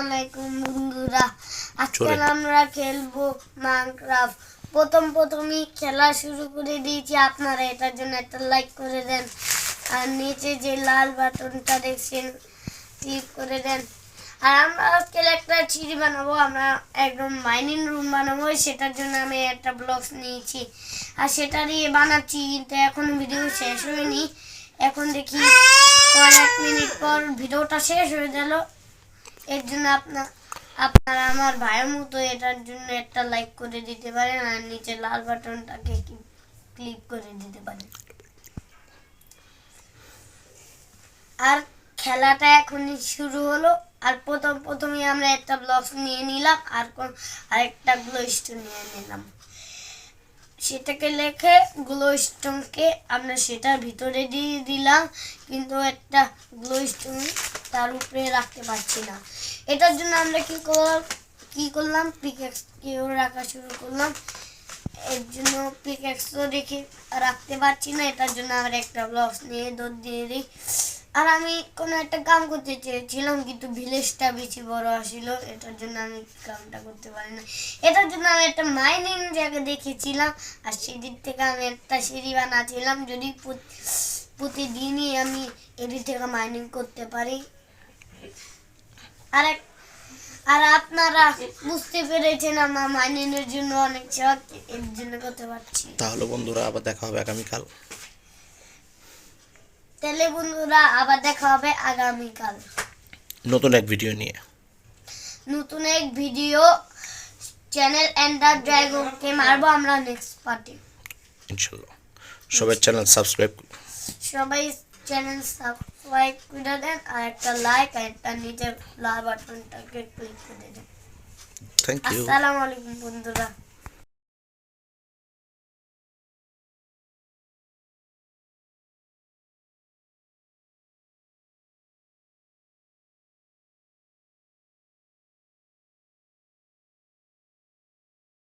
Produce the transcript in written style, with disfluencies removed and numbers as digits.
আলাইকুম বন্ধুরা, আজকে আমরা খেলবো মাইনক্রাফট। প্রথমেই খেলা শুরু করে দিয়েছি। আপনারা এটার জন্য একটা লাইক করে দেন আর নিচে যে লাল বাটনটা দেখছেন ক্লিক করে দেন। আর আমরা আজকে একটা সিঁড়ি বানাবো, আমরা একদম মাইনিং রুম বানাবো। সেটার জন্য আমি একটা ব্লকস নিয়েছি আর সেটা দিয়ে বানাচ্ছি, কিন্তু এখন ভিডিও শেষ হয়নি। এখন দেখি কয়েক মিনিট পর ভিডিওটা শেষ হয়ে গেল। এর জন্য আপনারা আমার ভাইয়ের মতো এটার জন্য একটা লাইক করে দিতে পারেন আর নিচে লাল বাটনটাকে ক্লিক করে দিতে পারেন। আর খেলাটা এখনই শুরু হলো। আর প্রথমেই আমরা একটা ব্লকস নিয়ে নিলাম আর আরেকটা গ্লো স্টোন নিয়ে নিলাম। সেটাকে লেখে গ্লো স্টোনকে আমরা সেটার ভিতরে দিয়ে দিলাম, কিন্তু একটা গ্লো স্টোন তার উপরে রাখতে পারছি না। এটার জন্য আমরা কি করলাম পিকঅ্যাক্সকেও রাখা শুরু করলাম। এর জন্য পিকঅ্যাক্সও রেখে রাখতে পারছি না। এটার জন্য আমরা একটা ব্লকস নিয়ে দৌড় দিয়ে দিই। আর আমি কোনো একটা কাম করতে চেয়েছিলাম, কিন্তু ভিলেজটা বেশি বড় আসছিল, এটার জন্য আমি কামটা করতে পারি না। এটার জন্য আমি একটা মাইনিং জায়গা দেখেছিলাম আর সেদিক থেকে আমি একটা সিঁড়ি বানাচ্ছিলাম, যদি প্রতিদিনই আমি এদিক থেকে মাইনিং করতে পারি। আর আপনারা বুঝতে পেরেছেন আমার মাইনিং এর জন্য অনেক শখ, এর জন্য করতে পারছি। তাহলে বন্ধুরা আবার দেখা হবে আগামীকাল নতুন এক ভিডিও চ্যানেল এন্ডার ড্রাগনকে মারবো আমরা নেক্সট পার্টি ইনশাআল্লাহ। সবাই চ্যানেল সাবস্ক্রাইব করে দেন আর একটা লাইক আর একটা নিচে লাল বাটনটাকে ক্লিক করে দেন। Thank you. আসসালামু আলাইকুম বন্ধুরা।